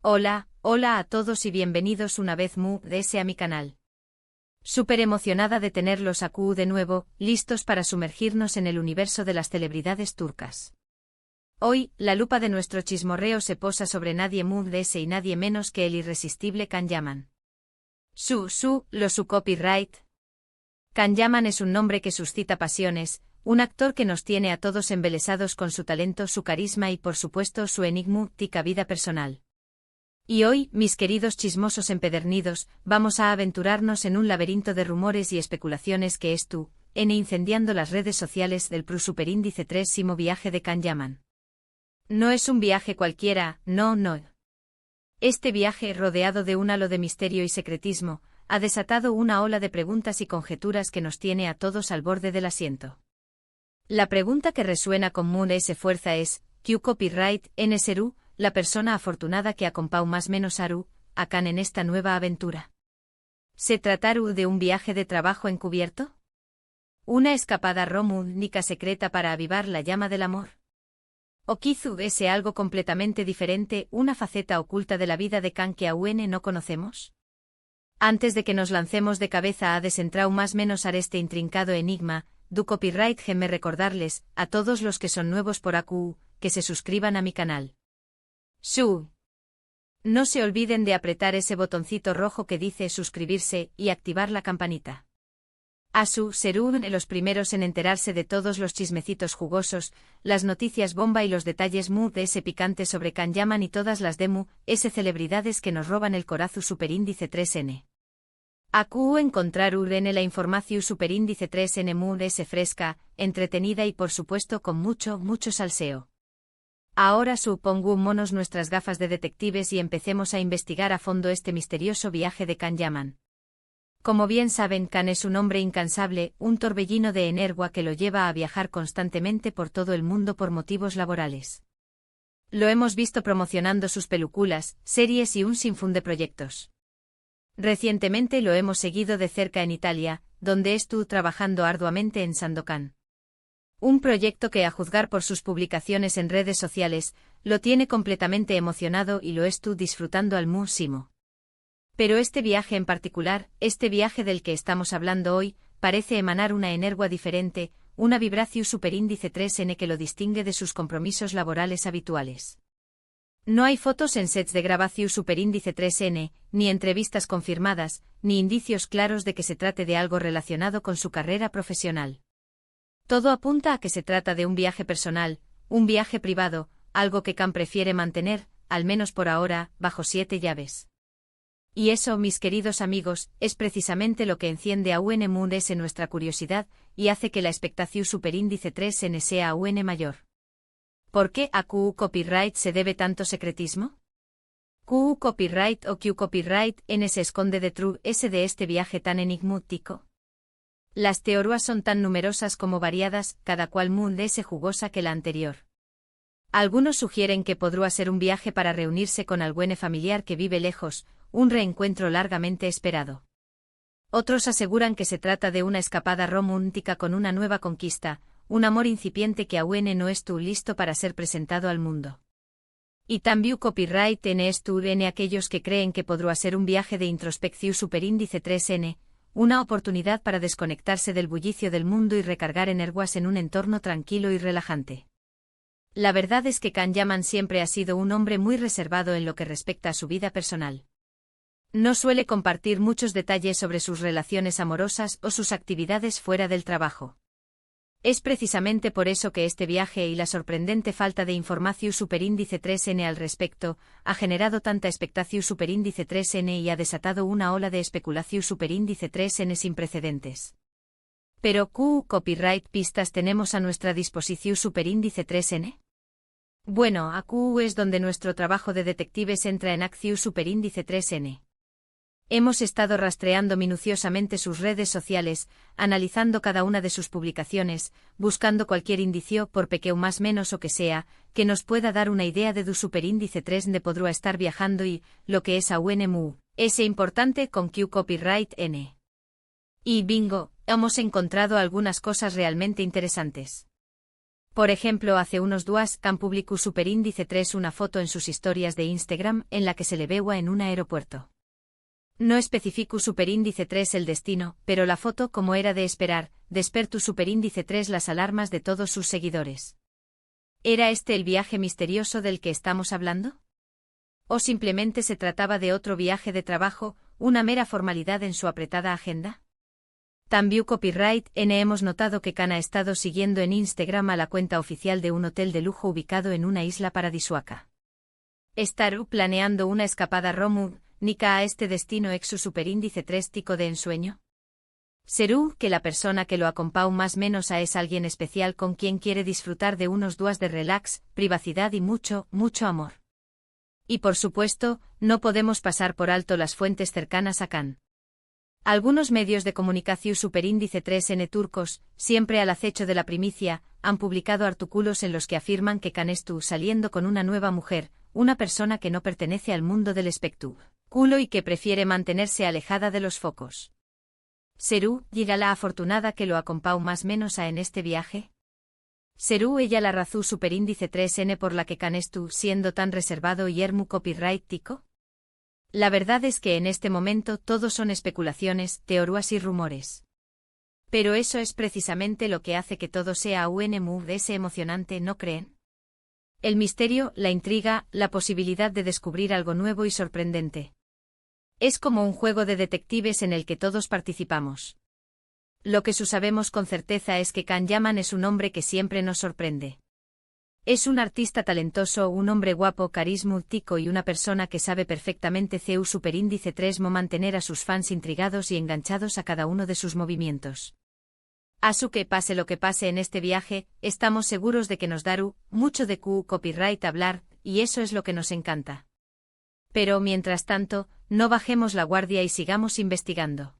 Hola a todos y bienvenidos una vez más a mi canal. Súper emocionada de tenerlos aquí de nuevo, listos para sumergirnos en el universo de las celebridades turcas. Hoy, la lupa de nuestro chismorreo se posa sobre nadie más y nadie menos que el irresistible Can Yaman. Su copyright. Can Yaman es un nombre que suscita pasiones, un actor que nos tiene a todos embelesados con su talento, su carisma y por supuesto su enigmática vida personal. Y hoy, mis queridos chismosos empedernidos, vamos a aventurarnos en un laberinto de rumores y especulaciones que es incendiando las redes sociales del superíndice 3 viaje de Can Yaman. No es un viaje cualquiera, no. Este viaje, rodeado de un halo de misterio y secretismo, ha desatado una ola de preguntas y conjeturas que nos tiene a todos al borde del asiento. La pregunta que resuena con esa fuerza es, ¿Q copyright en Seru, la persona afortunada que acompañó más menos a Can en esta nueva aventura? ¿Se trataría de un viaje de trabajo encubierto? ¿Una escapada romántica secreta para avivar la llama del amor? ¿O quizá es algo completamente diferente, una faceta oculta de la vida de Can que aún no conocemos? Antes de que nos lancemos de cabeza a desentrar más menos a este intrincado enigma, copyright déjenme recordarles, a todos los que son nuevos por aquí, que se suscriban a mi canal. No se olviden de apretar ese botoncito rojo que dice suscribirse y activar la campanita. Serán los primeros en enterarse de todos los chismecitos jugosos, las noticias bomba y los detalles de ese picante sobre Can Yaman y todas las celebridades que nos roban el corazón superíndice 3N. Aquí encontrarán la información superíndice 3N fresca, entretenida y por supuesto con mucho salseo. Ahora pongámonos nuestras gafas de detectives y empecemos a investigar a fondo este misterioso viaje de Can Yaman. Como bien saben, Can es un hombre incansable, un torbellino de energía que lo lleva a viajar constantemente por todo el mundo por motivos laborales. Lo hemos visto promocionando sus películas, series y un sinfín de proyectos. Recientemente lo hemos seguido de cerca en Italia, donde estuvo trabajando arduamente en Sandokan. Un proyecto que, a juzgar por sus publicaciones en redes sociales, lo tiene completamente emocionado y lo estuvo disfrutando al máximo. Pero este viaje en particular, este viaje del que estamos hablando hoy, parece emanar una energía diferente, una vibración superíndice 3N que lo distingue de sus compromisos laborales habituales. No hay fotos en sets de grabación superíndice 3N, ni entrevistas confirmadas, ni indicios claros de que se trate de algo relacionado con su carrera profesional. Todo apunta a que se trata de un viaje personal, un viaje privado, algo que Can prefiere mantener, al menos por ahora, bajo 7 llaves. Y eso, mis queridos amigos, es precisamente lo que enciende aún más en nuestra curiosidad y hace que la expectación superíndice 3N sea aún mayor. ¿Por qué a Q copyright se debe tanto secretismo? ¿Q copyright o Q copyright N se esconde detrás de este viaje tan enigmático? Las teorías son tan numerosas como variadas, cada cual más jugosa que la anterior. Algunos sugieren que podría ser un viaje para reunirse con algún familiar que vive lejos, un reencuentro largamente esperado. Otros aseguran que se trata de una escapada romántica con una nueva conquista, un amor incipiente que aún no estuvo listo para ser presentado al mundo. Y también copyright en aquellos que creen que podría ser un viaje de introspección superíndice 3N, una oportunidad para desconectarse del bullicio del mundo y recargar energías en un entorno tranquilo y relajante. La verdad es que Can Yaman siempre ha sido un hombre muy reservado en lo que respecta a su vida personal. No suele compartir muchos detalles sobre sus relaciones amorosas o sus actividades fuera del trabajo. Es precisamente por eso que este viaje y la sorprendente falta de información superíndice 3N al respecto ha generado tanta expectación superíndice 3N y ha desatado una ola de especulación superíndice 3N sin precedentes. Pero ¿qué copyright pistas tenemos a nuestra disposición superíndice 3N? Bueno, aquí es donde nuestro trabajo de detectives entra en acción superíndice 3N. Hemos estado rastreando minuciosamente sus redes sociales, analizando cada una de sus publicaciones, buscando cualquier indicio, por pequeño más menos o que sea, que nos pueda dar una idea de superíndice 3 de podría estar viajando y, lo que es aún ese importante con Q copyright N. Y bingo, hemos encontrado algunas cosas realmente interesantes. Por ejemplo, hace unos días Can publicó superíndice 3 una foto en sus historias de Instagram en la que se le veua en un aeropuerto. No especificó superíndice 3 el destino, pero la foto, como era de esperar, despertó superíndice 3 las alarmas de todos sus seguidores. ¿Era este el viaje misterioso del que estamos hablando? ¿O simplemente se trataba de otro viaje de trabajo, una mera formalidad en su apretada agenda? También Copyright N hemos notado que Can ha estado siguiendo en Instagram a la cuenta oficial de un hotel de lujo ubicado en una isla paradisíaca. ¿Estará planeando una escapada Romu, Nika a este destino ex su superíndice 3 tico de ensueño? ¿Serú que la persona que lo acompau más menos a es alguien especial con quien quiere disfrutar de unos días de relax, privacidad y mucho, mucho amor? Y por supuesto, no podemos pasar por alto las fuentes cercanas a Can. Algunos medios de comunicación superíndice 3N turcos, siempre al acecho de la primicia, han publicado artículos en los que afirman que Can estuvo saliendo con una nueva mujer, una persona que no pertenece al mundo del espectáculo y que prefiere mantenerse alejada de los focos. ¿Serú llega la afortunada que lo acompau más menos a en este viaje? ¿Serú ella la razón superíndice 3N por la que Can estuvo siendo tan reservado y ermu copyright tico? La verdad es que en este momento todo son especulaciones, teorías y rumores. Pero eso es precisamente lo que hace que todo sea ese emocionante, ¿no creen? El misterio, la intriga, la posibilidad de descubrir algo nuevo y sorprendente. Es como un juego de detectives en el que todos participamos. Lo que sabemos con certeza es que Can Yaman es un hombre que siempre nos sorprende. Es un artista talentoso, un hombre guapo, carismático y una persona que sabe perfectamente CEU superíndice 3 mantener a sus fans intrigados y enganchados a cada uno de sus movimientos. Asu que pase lo que pase en este viaje, estamos seguros de que nos dará mucho de copyright hablar, y eso es lo que nos encanta. Pero mientras tanto, no bajemos la guardia y sigamos investigando.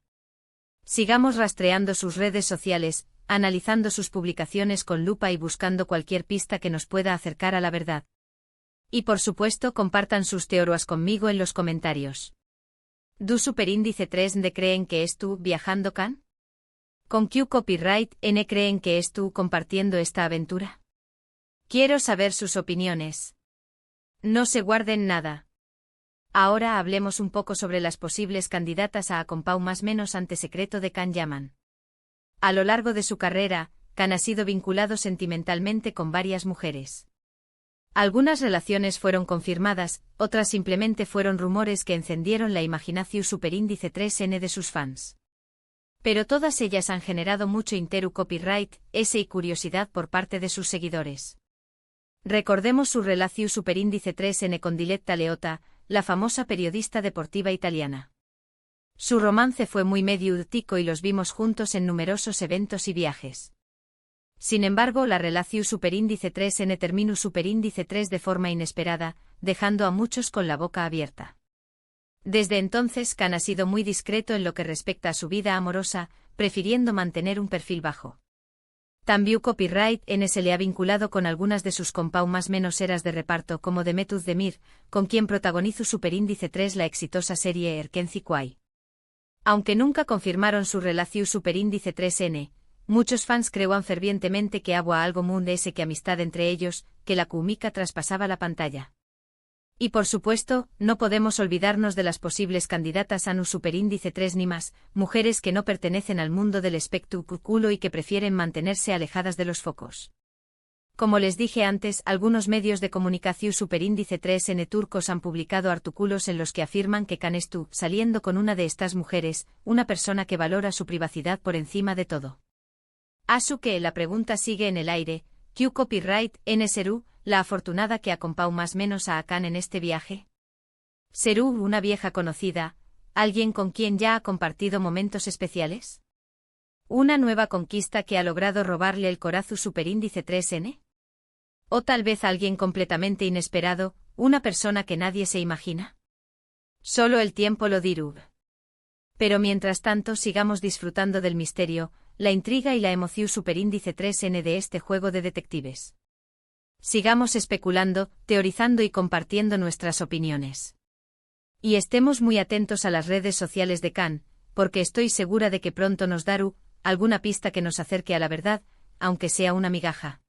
Sigamos rastreando sus redes sociales, analizando sus publicaciones con lupa y buscando cualquier pista que nos pueda acercar a la verdad. Y por supuesto compartan sus teorías conmigo en los comentarios. ¿Du superíndice 3 de creen que es tú viajando Can? ¿Con Q copyright N creen que es tú compartiendo esta aventura? Quiero saber sus opiniones. No se guarden nada. Ahora hablemos un poco sobre las posibles candidatas a acompau más menos ante secreto de Can Yaman. A lo largo de su carrera, Can ha sido vinculado sentimentalmente con varias mujeres. Algunas relaciones fueron confirmadas, otras simplemente fueron rumores que encendieron la imaginación superíndice 3N de sus fans. Pero todas ellas han generado mucho copyright, y curiosidad por parte de sus seguidores. Recordemos su relación superíndice 3N con Diletta Leotta, la famosa periodista deportiva italiana. Su romance fue muy mediático y los vimos juntos en numerosos eventos y viajes. Sin embargo, la relación superíndice 3N terminó superíndice 3 de forma inesperada, dejando a muchos con la boca abierta. Desde entonces Can ha sido muy discreto en lo que respecta a su vida amorosa, prefiriendo mantener un perfil bajo. También copyright N se le ha vinculado con algunas de sus compau más menos eras de reparto como Demet Özdemir, con quien protagonizó superíndice 3 la exitosa serie Erkenci Kuay. Aunque nunca confirmaron su relación superíndice 3N, muchos fans creían fervientemente que había algo mundo ese que amistad entre ellos, que la química traspasaba la pantalla. Y por supuesto, no podemos olvidarnos de las posibles candidatas a un superíndice 3 ni más, mujeres que no pertenecen al mundo del espectáculo y que prefieren mantenerse alejadas de los focos. Como les dije antes, algunos medios de comunicación superíndice 3N turcos han publicado artículos en los que afirman que Can estuvo saliendo con una de estas mujeres, una persona que valora su privacidad por encima de todo. Asu que la pregunta sigue en el aire, ¿Q copyright N serú la afortunada que acompau más menos a Can en este viaje? ¿Serú una vieja conocida, alguien con quien ya ha compartido momentos especiales? ¿Una nueva conquista que ha logrado robarle el corazón superíndice 3N? ¿O tal vez alguien completamente inesperado, una persona que nadie se imagina? Solo el tiempo lo dirá. Pero mientras tanto sigamos disfrutando del misterio, la intriga y la emoción superíndice 3N de este juego de detectives. Sigamos especulando, teorizando y compartiendo nuestras opiniones. Y estemos muy atentos a las redes sociales de Can, porque estoy segura de que pronto nos dará alguna pista que nos acerque a la verdad, aunque sea una migaja.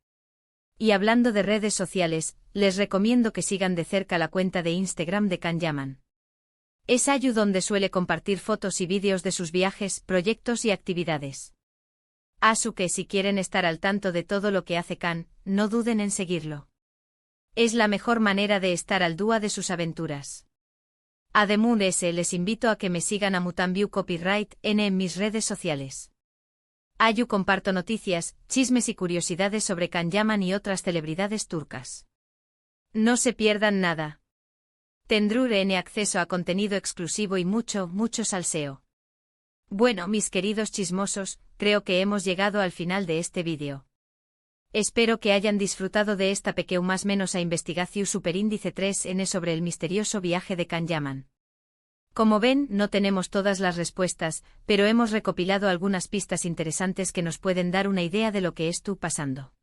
Y hablando de redes sociales, les recomiendo que sigan de cerca la cuenta de Instagram de Can Yaman. Es Ayu donde suele compartir fotos y vídeos de sus viajes, proyectos y actividades. Así que si quieren estar al tanto de todo lo que hace Can, no duden en seguirlo. Es la mejor manera de estar al día de sus aventuras. Además les invito a que me sigan a Mutanview Copyright N en mis redes sociales. Ayu comparto noticias, chismes y curiosidades sobre Can Yaman y otras celebridades turcas. No se pierdan nada. Tendrán acceso a contenido exclusivo y mucho salseo. Bueno, mis queridos chismosos, creo que hemos llegado al final de este vídeo. Espero que hayan disfrutado de esta pequeña más menos a investigación superíndice 3N sobre el misterioso viaje de Can Yaman. Como ven, no tenemos todas las respuestas, pero hemos recopilado algunas pistas interesantes que nos pueden dar una idea de lo que estuvo pasando.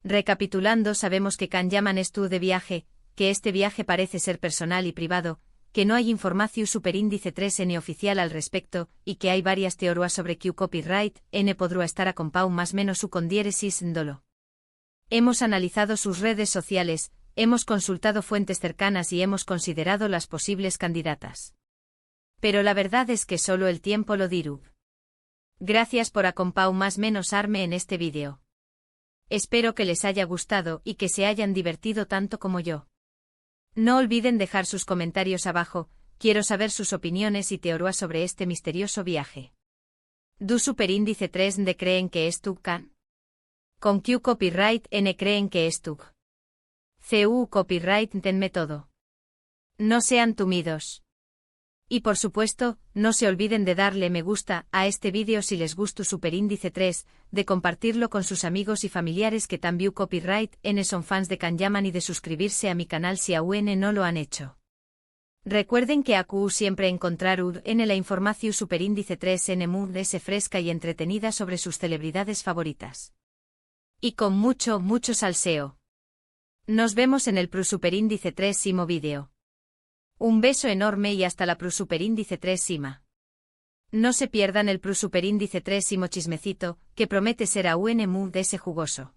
Recapitulando, sabemos que Can Yaman estuvo de viaje, que este viaje parece ser personal y privado, que no hay información superíndice 3N oficial al respecto, y que hay varias teorías sobre que copyright N podría estar acompau más menos su con diéresis ndolo. Hemos analizado sus redes sociales, hemos consultado fuentes cercanas y hemos considerado las posibles candidatas. Pero la verdad es que solo el tiempo lo dirá. Gracias por acompau más menos arme en este vídeo. Espero que les haya gustado y que se hayan divertido tanto como yo. No olviden dejar sus comentarios abajo, quiero saber sus opiniones y teorías sobre este misterioso viaje. ¿Du superíndice 3 de creen que es Can? ¿Con Q copyright N creen que es CU copyright tenme todo. No sean tumidos. Y por supuesto, no se olviden de darle me gusta a este vídeo si les gustó superíndice 3, de compartirlo con sus amigos y familiares que también copyright N son fans de Can Yaman y de suscribirse a mi canal si aún no lo han hecho. Recuerden que AQ siempre encontrar en la información superíndice 3N Mood es fresca y entretenida sobre sus celebridades favoritas. Y con mucho salseo. Nos vemos en el superíndice 3º vídeo. Un beso enorme y hasta la superíndice 3ª. No se pierdan el superíndice 3º chismecito, que promete ser aún muy jugoso.